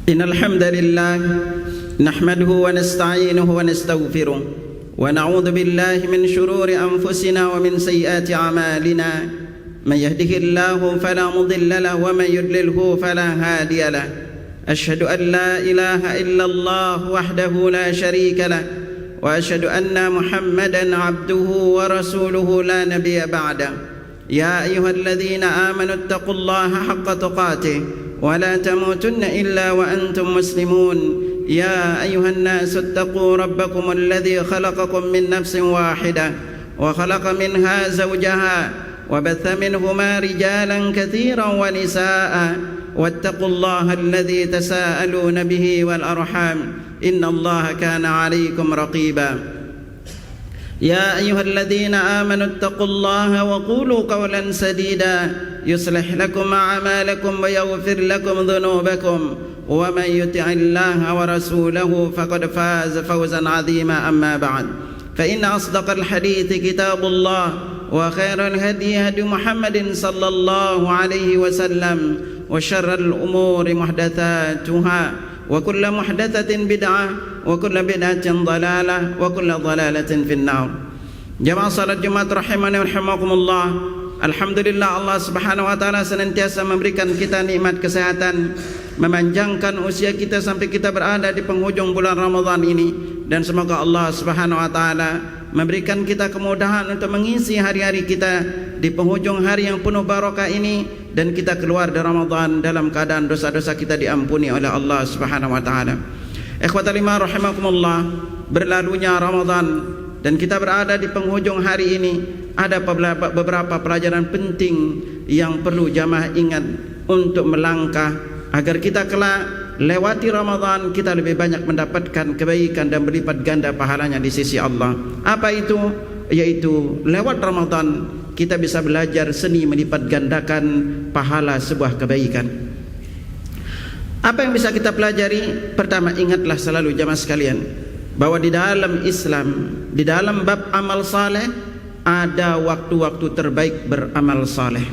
إن الحمد لله نحمده ونستعينه ونستغفره ونعوذ بالله من شرور أنفسنا ومن سيئات أعمالنا من يهده الله فلا مضل له ومن يضلله فلا هادي له أشهد أن لا إله إلا الله وحده لا شريك له وأشهد أن محمدا عبده ورسوله لا نبي بعده يا أيها الذين آمنوا اتقوا الله حق تقاته ولا تموتن إلا وأنتم مسلمون يا أيها الناس اتقوا ربكم الذي خلقكم من نفس واحدة وخلق منها زوجها وبث منهما رجالا كثيرا ونساء واتقوا الله الذي تساءلون به والأرحام إن الله كان عليكم رقيبا يا أيها الذين آمنوا اتقوا الله وقولوا قولا سديدا يصلح لكم أعمالكم ويغفر لكم ذنوبكم ومن يطع الله ورسوله فقد فاز فوزا عظيما أما بعد فإن أصدق الحديث كتاب الله وخير الهدي هدي محمد صلى الله عليه وسلم وشر الأمور محدثاتها وكل محدثة بدعة وكل بدعة ضلالة وكل ضلالة في النار. Jamaah salat Jumat rahimani wa rahimakumullah. Alhamdulillah, Allah Subhanahu wa taala senantiasa memberikan kita nikmat kesehatan, memanjangkan usia kita sampai kita berada di penghujung bulan Ramadan ini, dan semoga Allah Subhanahu wa taala memberikan kita kemudahan untuk mengisi hari-hari kita di penghujung hari yang penuh barakah ini, dan kita keluar dari Ramadan dalam keadaan dosa-dosa kita diampuni oleh Allah Subhanahu wa taala. Ikhwatal iman rahimakumullah, berlalunya Ramadan dan kita berada di penghujung hari ini, ada beberapa pelajaran penting yang perlu jamaah ingat untuk melangkah agar kita kelak lewati Ramadan kita lebih banyak mendapatkan kebaikan dan berlipat ganda pahalanya di sisi Allah. Apa itu? Yaitu lewat Ramadan kita bisa belajar seni melipat gandakan pahala sebuah kebaikan. Apa yang bisa kita pelajari? Pertama, ingatlah selalu jamaah sekalian bahwa di dalam Islam, di dalam bab amal saleh, ada waktu-waktu terbaik beramal saleh.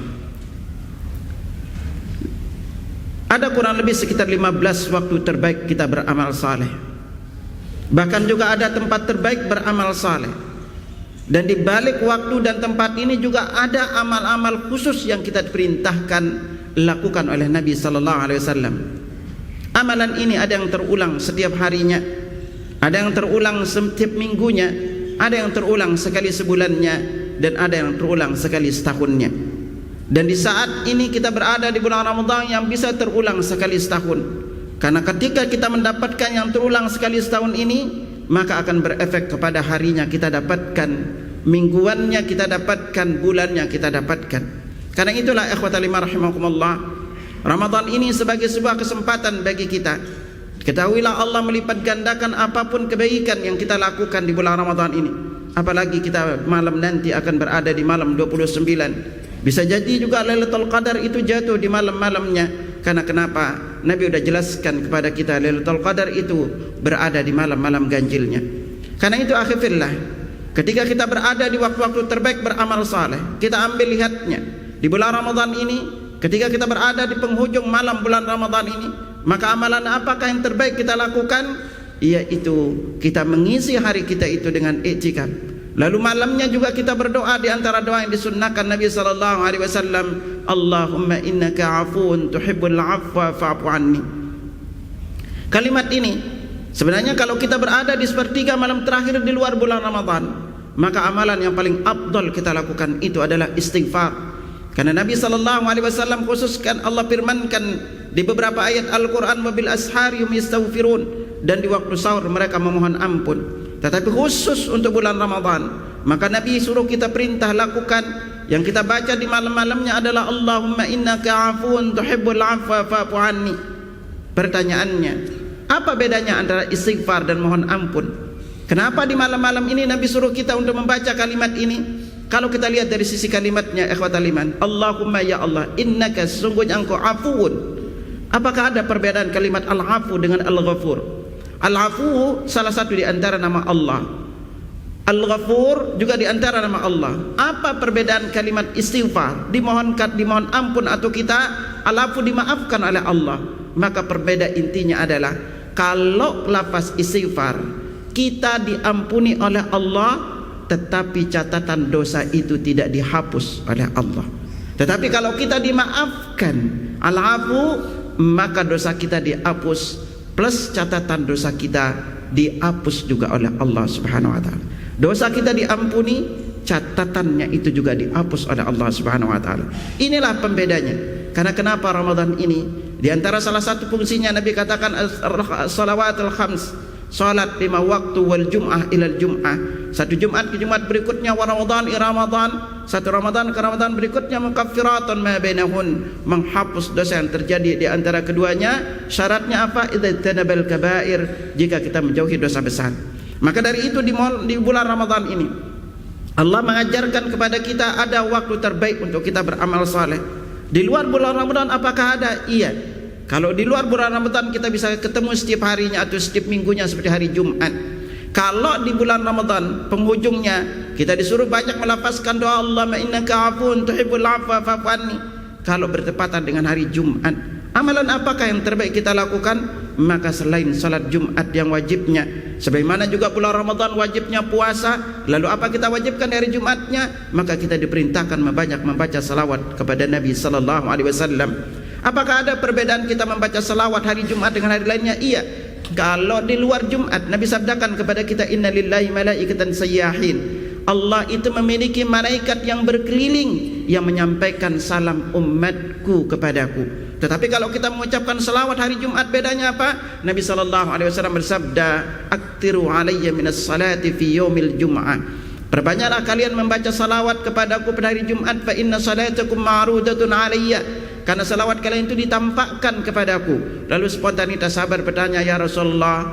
Ada kurang lebih sekitar 15 waktu terbaik kita beramal saleh. Bahkan juga ada tempat terbaik beramal saleh. Dan di balik waktu dan tempat ini juga ada amal-amal khusus yang kita diperintahkan lakukan oleh Nabi sallallahu alaihi wasallam. Amalan ini ada yang terulang setiap harinya, ada yang terulang setiap minggunya, ada yang terulang sekali sebulannya, dan ada yang terulang sekali setahunnya. Dan di saat ini kita berada di bulan Ramadan yang bisa terulang sekali setahun. Karena ketika kita mendapatkan yang terulang sekali setahun ini, maka akan berefek kepada harinya kita dapatkan, mingguannya kita dapatkan, bulannya kita dapatkan. Karena itulah ikhwatal iman rahimakumullah, Ramadan ini sebagai sebuah kesempatan bagi kita. Ketahuilah Allah melipat gandakan apapun kebaikan yang kita lakukan di bulan Ramadan ini. Apalagi kita malam nanti akan berada di malam 29. Bisa jadi juga Lailatul Qadar itu jatuh di malam-malamnya. Karena kenapa? Nabi sudah jelaskan kepada kita Lailatul Qadar itu berada di malam-malam ganjilnya. Karena itu akhirnya ketika kita berada di waktu-waktu terbaik beramal saleh, kita ambil lihatnya di bulan Ramadan ini. Ketika kita berada di penghujung malam bulan Ramadan ini, maka amalan apakah yang terbaik kita lakukan? Yaitu kita mengisi hari kita itu dengan i'tikaf. Lalu malamnya juga kita berdoa, di antara doa yang disunnahkan Nabi sallallahu alaihi wasallam, Allahumma innaka afuun tuhibbul afwa fa'fu anni. Kalimat ini sebenarnya kalau kita berada di sepertiga malam terakhir di luar bulan Ramadan, maka amalan yang paling afdal kita lakukan itu adalah istighfar. Karena Nabi sallallahu alaihi wasallam khususkan, Allah firmankan di beberapa ayat Al-Qur'an, wabil ashari hum yastaghfirun, dan di waktu sahur mereka memohon ampun. Tetapi khusus untuk bulan Ramadan, maka Nabi suruh kita perintah lakukan yang kita baca di malam-malamnya adalah Allahumma innaka afuun tuhibbul afwa fa'fu anni. Pertanyaannya, apa bedanya antara istighfar dan mohon ampun? Kenapa di malam-malam ini Nabi suruh kita untuk membaca kalimat ini? Kalau kita lihat dari sisi kalimatnya, ikhwatal iman, Allahumma ya Allah, innaka, sesungguhnya engkau afuun. Apakah ada perbedaan kalimat al-afu dengan al-ghafur? Al-afu salah satu di antara nama Allah, Al-Ghafur juga di antara nama Allah. Apa perbedaan kalimat istighfar? Dimohon ampun atau kita al-afu dimaafkan oleh Allah. maka perbeda intinya adalah kalau lafaz istighfar kita diampuni oleh Allah, tetapi catatan dosa itu tidak dihapus oleh Allah. Tetapi kalau kita dimaafkan, al-afu, maka dosa kita dihapus plus catatan dosa kita dihapus juga oleh Allah Subhanahu wa taala. Dosa kita diampuni, catatannya itu juga dihapus oleh Allah Subhanahu wa taala. Inilah pembedanya. Karena kenapa Ramadan ini di antara salah satu fungsinya Nabi katakan salawatul khams, salat 5 waktu wal jum'ah ilal jum'ah, satu Jumat ke Jumat berikutnya, wa Ramadan ila Ramadan, satu Ramadan ke Ramadan berikutnya, mukaffiratun ma bainahun, menghapus dosa yang terjadi di antara keduanya. Syaratnya apa? Idza tanabal kabair, jika kita menjauhi dosa besar. Maka dari itu di bulan Ramadan ini Allah mengajarkan kepada kita ada waktu terbaik untuk kita beramal saleh. Di luar bulan Ramadan apakah ada? Iya. Kalau di luar bulan Ramadan kita bisa ketemu setiap harinya atau setiap minggunya seperti hari Jumat. Kalau di bulan Ramadan penghujungnya kita disuruh banyak melafazkan doa Allahumma innaka afuwun tuhibbul afwa fa'fu anni. Kalau bertepatan dengan hari Jumat, amalan apakah yang terbaik kita lakukan? Maka selain salat Jumat yang wajibnya, sebagaimana juga bulan Ramadan wajibnya puasa, lalu apa kita wajibkan dari Jumatnya? Maka kita diperintahkan banyak membaca salawat kepada Nabi sallallahu alaihi wasallam. Apakah ada perbedaan kita membaca salawat hari Jumat dengan hari lainnya? Iya. Kalau di luar Jumat, Nabi sabdakan kepada kita, inna lillahi malaikatan sayyahin, Allah itu memiliki malaikat yang berkeliling yang menyampaikan salam umatku kepadaku. Tetapi kalau kita mengucapkan salawat hari Jumat, bedanya apa? Nabi SAW bersabda, aktiru alayya minas salati fi yaumil jum'ah, perbanyaklah kalian membaca salawat kepadaku pada hari Jumat, fa inna salatakum ma'rudatun alayya, karena salawat kalian itu ditampakkan kepadaku. Lalu spontanitas sahabat bertanya, ya Rasulullah,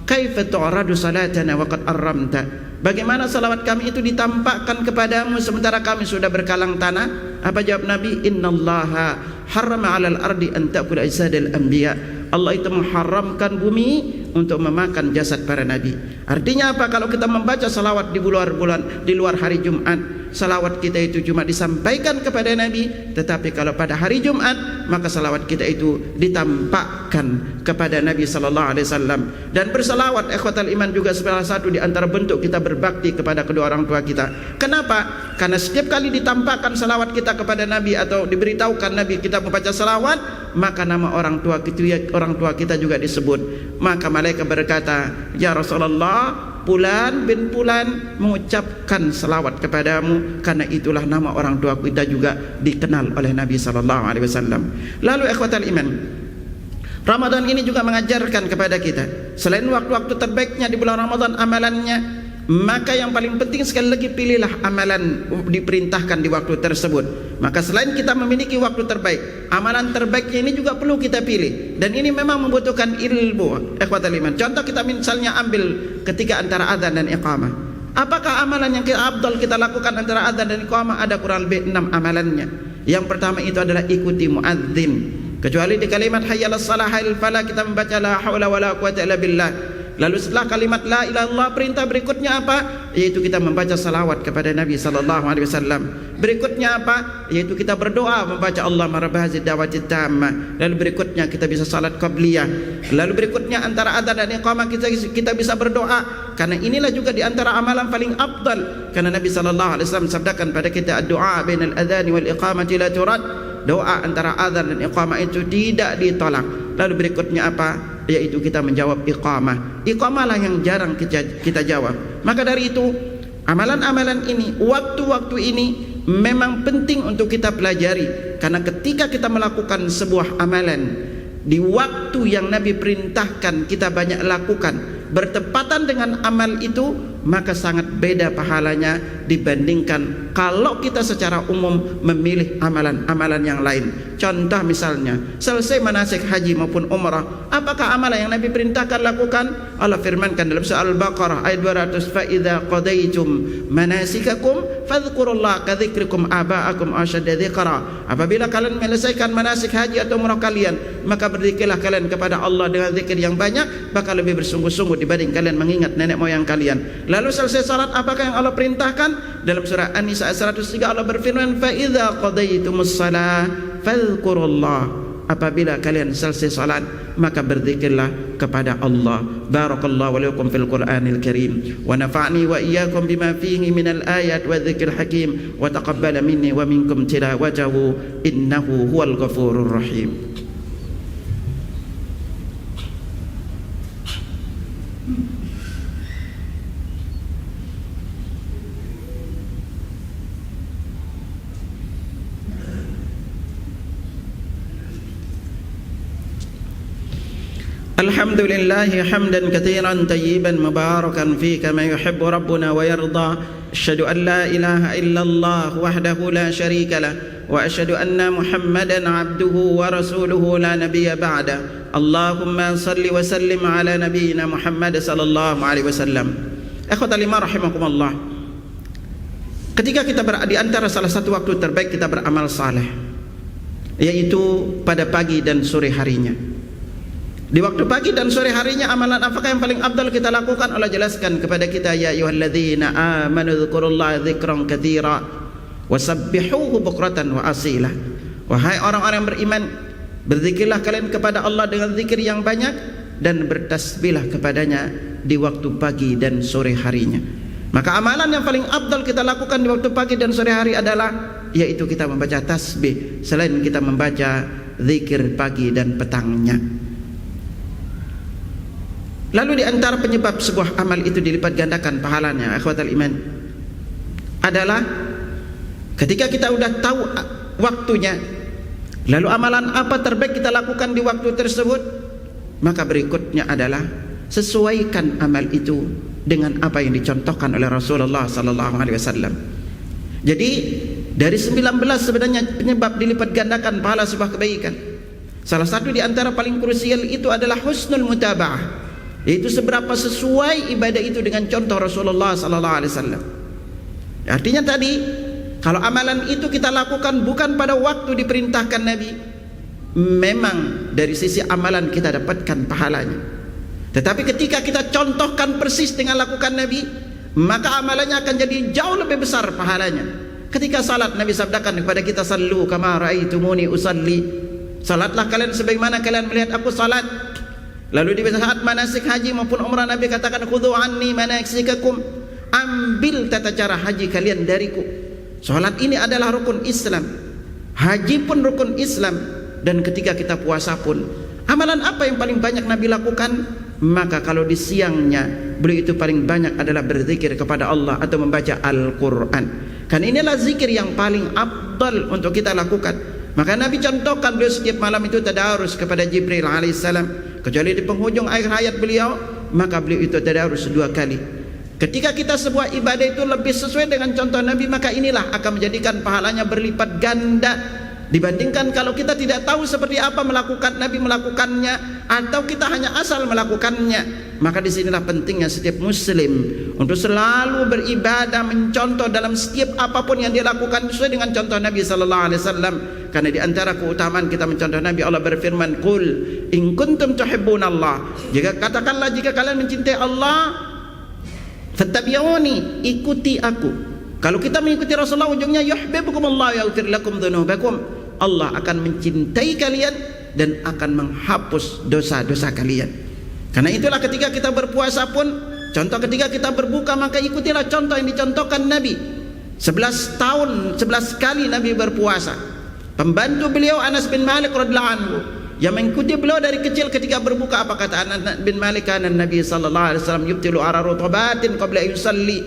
kaifa tu'radu salatana wa qad arramta, bagaimana salawat kami itu ditampakkan kepadamu sementara kami sudah berkalang tanah? Apa jawab Nabi? Innallaha harrama 'alal ardi an ta'kula ajsadal anbiya, Allah itu mengharamkan bumi untuk memakan jasad para nabi. Artinya apa? Kalau kita membaca salawat di luar hari Jumat, salawat kita itu cuma disampaikan kepada Nabi. Tetapi kalau pada hari Jumat, maka salawat kita itu ditampakkan kepada Nabi sallallahu alaihi wasallam. Dan bersalawat ikhwatal iman juga salah satu di antara bentuk kita berbakti kepada kedua orang tua kita. Kenapa? Karena setiap kali ditampakkan salawat kita kepada Nabi atau diberitahukan Nabi kita membaca salawat, maka nama orang tua kita juga disebut. Maka malaikat berkata, ya Rasulullah, Fulan bin Fulan mengucapkan salawat kepadamu, karena itulah nama orang tua kita juga dikenal oleh Nabi sallallahu alaihi wasallam. Lalu ikhwatal iman, Ramadan ini juga mengajarkan kepada kita, selain waktu-waktu terbaiknya di bulan Ramadan amalannya, maka yang paling penting sekali lagi, pilihlah amalan diperintahkan di waktu tersebut. Maka selain kita memiliki waktu terbaik, amalan terbaiknya ini juga perlu kita pilih. Dan ini memang membutuhkan ilmu, ikhwatal iman. Contoh kita misalnya ambil ketika antara adzan dan iqamah. Apakah amalan yang afdal kita lakukan antara adzan dan iqamah? Ada kurang lebih 6 amalannya. Yang pertama itu adalah ikuti muadzin. Kecuali di kalimat hayyalas salah hayyal falah kita membaca la haula wala quwwata illa billah. Lalu setelah kalimat la ilaha illallah, perintah berikutnya apa? Yaitu kita membaca salawat kepada Nabi sallallahu alaihi wasallam. Berikutnya apa? Yaitu kita berdoa membaca Allahumma rabb hadzal da'wati tammah. Lalu berikutnya kita bisa salat qabliyah. Lalu berikutnya antara adzan dan iqamah kita bisa berdoa. Karena inilah juga di antara amalan paling afdal. Karena Nabi sallallahu alaihi wasallam sabdakan pada kita, doa bainal adzan wal iqamati la turad. Doa antara adzan dan iqamah itu tidak ditolak. Lalu berikutnya apa? Yaitu kita menjawab iqamah. Iqamahlah yang jarang kita jawab. Maka dari itu, amalan-amalan ini, waktu-waktu ini memang penting untuk kita pelajari. Karena ketika kita melakukan sebuah amalan di waktu yang Nabi perintahkan kita banyak lakukan, bertepatan dengan amal itu, maka sangat beda pahalanya dibandingkan kalau kita secara umum memilih amalan-amalan yang lain. Contoh misalnya, selesai manasik haji maupun umrah, apakah amalan yang Nabi perintahkan lakukan? Allah firmankan dalam surah Al-Baqarah ayat 200, fa idza qadaitum manasikakum fadhkurullaha kadzikrikum aba'akum asyadda dzikra. Apabila kalian menyelesaikan manasik haji atau umrah kalian, maka berzikirlah kalian kepada Allah dengan zikir yang banyak, bakal lebih bersungguh-sungguh dibanding kalian mengingat nenek moyang kalian. Lalu selesai salat, apakah yang Allah perintahkan? Dalam surah An-Nisa ayat 103 Allah berfirman, fa idza qadaitumus shalah fadhkurullah apabila kalian selesai salat maka berzikirlah kepada Allah. Barakallahu wa lakum fil Qur'anil Karim wa nafa'ni wa iyyakum bima fihi minal ayat wa dzikril hakim wa taqabbala minni wa minkum tilawatahu innahu huwal ghafurur rahim. Alhamdulillahi hamdan katsiran tayyiban mubarakan fi kama yuhibbu rabbuna wa yarda. Asyhadu an la ilaha illallah wahdahu la syarika lah wa asyhadu anna Muhammadan abduhu wa rasuluhu la nabiyya ba'da. Allahumma salli wa sallim ala nabiyyina Muhammad sallallahu alaihi wasallam. Ikhwatal iman rahimakumullah. Ketika kita berada di antara salah satu waktu terbaik kita beramal saleh, yaitu pada pagi dan sore harinya. Di waktu pagi dan sore harinya amalan apakah yang paling afdal kita lakukan? Allah jelaskan kepada kita, ya ayyuhalladzina amanu dzkurullaha dzikran katsira wasabbihuhu bukratan wa asila. Wahai orang-orang yang beriman, berzikirlah kalian kepada Allah dengan zikir yang banyak dan bertasbihlah kepadanya di waktu pagi dan sore harinya. Maka amalan yang paling afdal kita lakukan di waktu pagi dan sore hari adalah yaitu kita membaca tasbih selain kita membaca zikir pagi dan petangnya. Lalu di antara penyebab sebuah amal itu dilipat gandakan pahalanya, akhwatal iman, adalah ketika kita sudah tahu waktunya, lalu amalan apa terbaik kita lakukan di waktu tersebut, maka berikutnya adalah sesuaikan amal itu dengan apa yang dicontohkan oleh Rasulullah sallallahu alaihi wasallam. Jadi dari 19 sebenarnya penyebab dilipat gandakan pahala sebuah kebaikan. Salah satu di antara paling krusial itu adalah husnul mutaba'ah, yaitu seberapa sesuai ibadah itu dengan contoh Rasulullah sallallahu alaihi wasallam. Artinya tadi, kalau amalan itu kita lakukan bukan pada waktu diperintahkan Nabi, memang dari sisi amalan kita dapatkan pahalanya. Tetapi ketika kita contohkan persis dengan lakukan Nabi, maka amalannya akan jadi jauh lebih besar pahalanya. Ketika salat, Nabi sabdakan kepada kita, sallu kama ra'aitumuni usalli, salatlah kalian sebagaimana kalian melihat aku salat. Lalu di saat manasik haji maupun umrah, Nabi katakan, khudhu anni manasikakum, ambil tata cara haji kalian dariku. Salat ini adalah rukun Islam, haji pun rukun Islam. Dan ketika kita puasa pun, amalan apa yang paling banyak Nabi lakukan? Maka kalau di siangnya, beliau itu paling banyak adalah berzikir kepada Allah atau membaca Al-Quran. Karena inilah zikir yang paling afdal untuk kita lakukan. Maka Nabi contohkan beliau setiap malam itu tadarus kepada Jibril alaihissalam. Kecuali di penghujung akhir hayat beliau, maka beliau itu tadarus 2 kali. Ketika kita sebuah ibadah itu lebih sesuai dengan contoh Nabi, maka inilah akan menjadikan pahalanya berlipat ganda dibandingkan kalau kita tidak tahu seperti apa melakukan Nabi melakukannya, atau kita hanya asal melakukannya. Maka disinilah pentingnya setiap muslim untuk selalu beribadah mencontoh dalam setiap apapun yang dia lakukan sesuai dengan contoh Nabi sallallahu alaihi wasallam. Karena di antara keutamaan kita mencontoh Nabi, Allah berfirman, qul in kuntum tuhibbunallah, katakanlah jika kalian mencintai Allah, fattabi'uni, ikuti aku. Kalau kita mengikuti Rasulullah, ujungnya yuhibbukumullah yaghfir lakum dzunubakum, Allah akan mencintai kalian dan akan menghapus dosa-dosa kalian. Karena itulah ketika kita berpuasa pun, contoh ketika kita berbuka, maka ikutilah contoh yang dicontohkan Nabi. 11 tahun 11 kali Nabi berpuasa. Pembantu beliau Anas bin Malik radhiyallahu anhu yang mengikuti beliau dari kecil ketika berbuka, apa kata Anas bin Malik? Kana Nabi sallallahu alaihi wasallam yubtilu ara rutabatin qabla yusalli.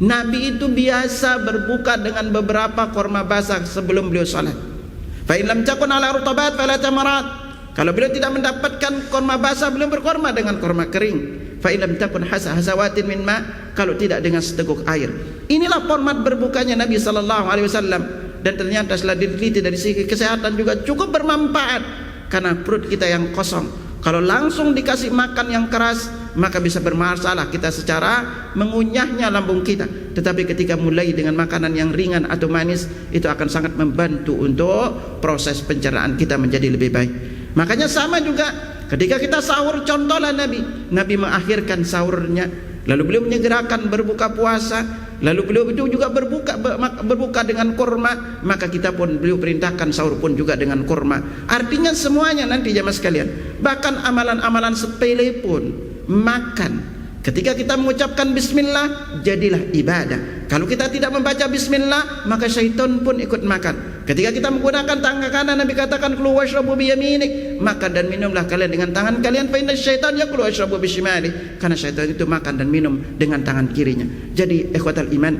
Nabi itu biasa berbuka dengan beberapa kurma basah sebelum beliau salat. Fa in lam takun ala rutabat fala tamarat. Kalau beliau tidak mendapatkan kurma basah, beliau berkurma dengan kurma kering. Fa in lam takun hasawatin min ma, kalau tidak dengan seteguk air. Inilah format berbukanya Nabi sallallahu alaihi wasallam, dan ternyata setelah diteliti dari segi kesehatan juga cukup bermanfaat. Karena perut kita yang kosong, kalau langsung dikasih makan yang keras, maka bisa bermasalah kita secara mengunyahnya lambung kita. Tetapi ketika mulai dengan makanan yang ringan atau manis, itu akan sangat membantu untuk proses pencernaan kita menjadi lebih baik. Makanya sama juga ketika kita sahur, contohlah Nabi. Nabi mengakhirkan sahurnya, lalu beliau menyegerakan berbuka puasa. lalu beliau itu juga berbuka dengan kurma, maka kita pun beliau perintahkan sahur pun juga dengan kurma. Artinya semuanya nanti jamaah sekalian, bahkan amalan-amalan sepele pun makan. Ketika kita mengucapkan bismillah, jadilah ibadah. Kalau kita tidak membaca bismillah, maka syaitan pun ikut makan. Ketika kita menggunakan tangan kanan, Nabi katakan kulu washrabu biyaminik, makan dan minumlah kalian dengan tangan kalian, fa inna syaitan yakulu washrabu bishimali, karena syaitan itu makan dan minum dengan tangan kirinya. Jadi ikhwatal iman,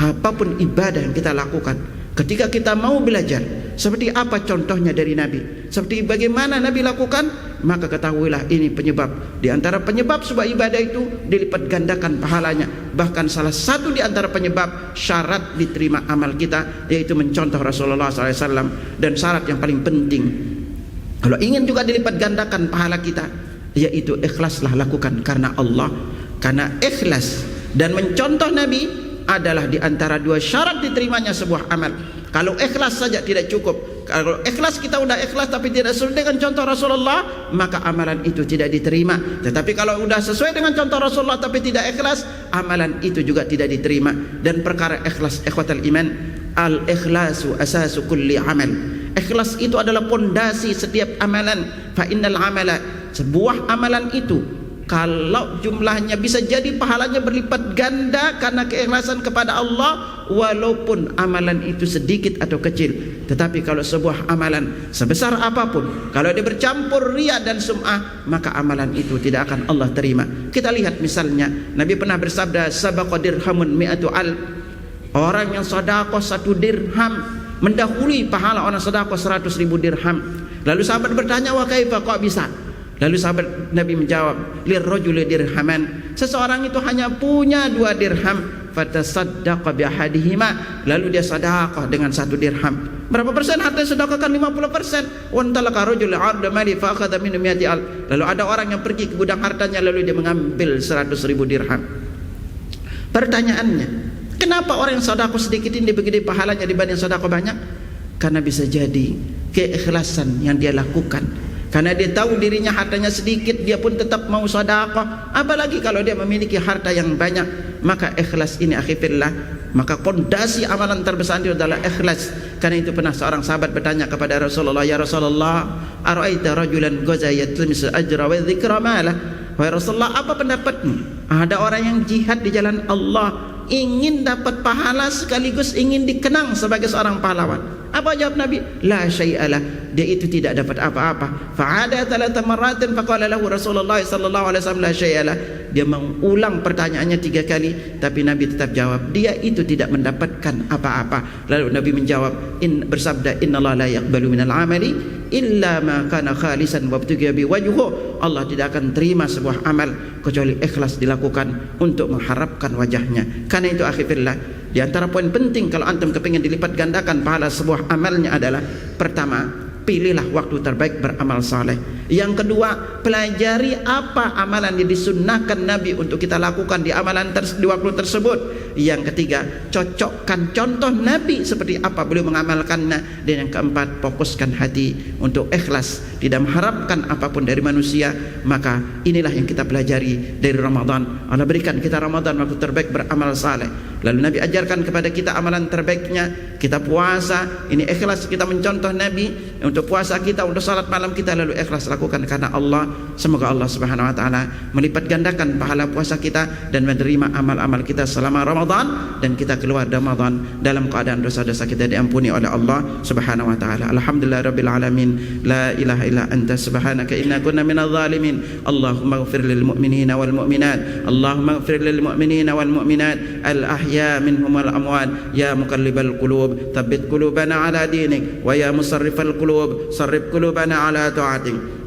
apapun ibadah yang kita lakukan, ketika kita mau belajar seperti apa contohnya dari Nabi, seperti bagaimana Nabi lakukan, maka ketahuilah ini penyebab. Di antara penyebab sebuah ibadah itu dilipat gandakan pahalanya. Bahkan salah satu di antara penyebab syarat diterima amal kita, yaitu mencontoh Rasulullah SAW. Dan syarat yang paling penting, kalau ingin juga dilipat gandakan pahala kita, yaitu ikhlaslah lakukan karena Allah. Karena ikhlas dan mencontoh Nabi adalah di antara dua syarat diterimanya sebuah amal. Kalau ikhlas saja tidak cukup. Kalau ikhlas kita sudah ikhlas tapi tidak sesuai dengan contoh Rasulullah, maka amalan itu tidak diterima. Tetapi kalau sudah sesuai dengan contoh Rasulullah tapi tidak ikhlas, amalan itu juga tidak diterima. Dan perkara ikhlas, ikhwatal iman, al-ikhlasu asasu kulli amal. Ikhlas itu adalah pondasi setiap amalan. Fa innal amala, sebuah amalan itu kalau jumlahnya bisa jadi pahalanya berlipat ganda karena keikhlasan kepada Allah, walaupun amalan itu sedikit atau kecil. Tetapi kalau sebuah amalan sebesar apapun, kalau dia bercampur riya dan sum'ah, maka amalan itu tidak akan Allah terima. Kita lihat misalnya, Nabi pernah bersabda, sabaqa dirhamun mi'atu al, orang yang sedekah 1 dirham mendahului pahala orang sedekah 100.000 dirham. Lalu sahabat bertanya, wa kaifa, kok bisa? Lalu sahabat Nabi menjawab, lirrajuli dirhaman, seseorang itu hanya punya 2 dirham, fatasaddaqa bi ahadihima, lalu dia sedekah dengan 1 dirham. Berapa persen harta sedekahkan? 50%. Wa talaka rajul 'arda mali fa akhadha minhu 100 al. Lalu ada orang yang pergi ke gudang hartanya, lalu dia mengambil 100.000 dirham. Pertanyaannya, kenapa orang yang sedekah sedikit ini begitu pahalanya dibanding sedekah banyak? Karena bisa jadi keikhlasan yang dia lakukan. Karena dia tahu dirinya hartanya sedikit, dia pun tetap mau sedekah. Apalagi kalau dia memiliki harta yang banyak, maka ikhlas ini akhifillah, maka pondasi amalan terbesar itu adalah ikhlas. Karena itu pernah seorang sahabat bertanya kepada Rasulullah, ya Rasulullah, ara'aita rajulan ghaza yatmisu ajra wa dzikra malah. Wahai Rasulullah, apa pendapatmu? Ada orang yang jihad di jalan Allah, ingin dapat pahala sekaligus ingin dikenang sebagai seorang pahlawan. Apa jawab Nabi? La syai'alah, dia itu tidak dapat apa-apa. Fa'ada 3 maratin faqala lahu Rasulullah sallallahu alaihi wasallam la syai'alah. Dia mengulang pertanyaannya 3 kali, tapi Nabi tetap jawab, dia itu tidak mendapatkan apa-apa. Lalu Nabi menjawab, bersabda, innallaha la yaqbalu minal amali illa ma kana khalisan wabtughiya bi wajhu. Allah tidak akan terima sebuah amal kecuali ikhlas dilakukan untuk mengharapkan wajahnya. Karena itu akhirnya di antara poin penting kalau antum kepingin dilipat gandakan pahala sebuah amalnya adalah, pertama, pilihlah waktu terbaik beramal saleh. Yang kedua, pelajari apa amalan yang disunnahkan Nabi untuk kita lakukan di amalan di waktu tersebut. Yang ketiga, cocokkan contoh Nabi seperti apa beliau mengamalkannya. Dan yang keempat, fokuskan hati untuk ikhlas, tidak mengharapkan apapun dari manusia. Maka inilah yang kita pelajari dari Ramadan. Allah berikan kita Ramadan waktu terbaik beramal saleh. Lalu Nabi ajarkan kepada kita amalan terbaiknya, kita puasa, ini ikhlas kita mencontoh Nabi untuk puasa kita, untuk salat malam kita, lalu ikhlas lakukan karena Allah. Semoga Allah Subhanahu wa taala melipat gandakan pahala puasa kita dan menerima amal-amal kita selama Ramadan, dan kita keluar dari Ramadan dalam keadaan dosa-dosa kita diampuni oleh Allah Subhanahu wa taala. Alhamdulillahirabbil alamin, la ilaha illa anta subhanaka inna kunna minadh dhalimin. Allahumma ighfir lil mu'minina wal mu'minat, Allahumma ighfir lil mu'minina wal mu'minat al ahya minhum wal amwat. Ya muqallibal qulub thabbit qulubana ala dinik, wa ya musarrifal qulub sarrif qulubana ala ta'atik.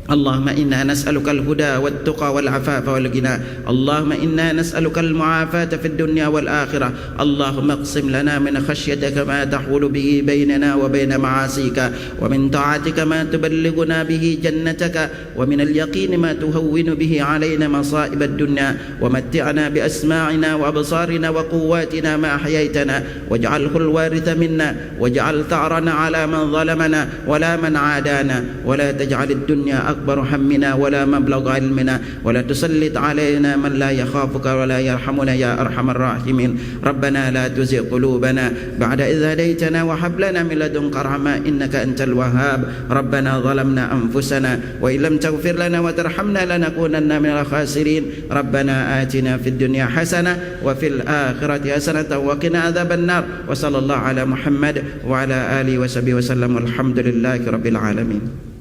اللهم إنا نسألك الهدى والتقى والعفاف والغنى. اللهم إنا نسألك المعافاة في الدنيا والآخرة. اللهم اقسم لنا من خشيتك ما تحول به بيننا وبين معاصيك، ومن طاعتك ما تبلغنا به جنتك، ومن اليقين ما تهون به علينا مصائب الدنيا، ومتعنا بأسماعنا وأبصارنا وقواتنا ما أحييتنا، واجعله الوارث منا، واجعل ثأرنا على من ظلمنا ولا من عادانا، ولا تجعل الدنيا أكبر همنا ولا مبلغ علمنا ولا تسلط علينا من لا يخافك ولا يرحمنا يا أرحم الراحمين ربنا لا تزغ قلوبنا بعد إذ هديتنا وهب لنا من لدنك رحمة إنك أنت الوهاب ربنا ظلمنا أنفسنا وإن لم تغفر لنا وترحمنا لنكونن من الخاسرين ربنا آتنا في الدنيا حسنة وفي الآخرة حسنة وقنا عذاب النار وصلى الله على محمد وعلى آله وصحبه وسلم والحمد لله رب العالمين.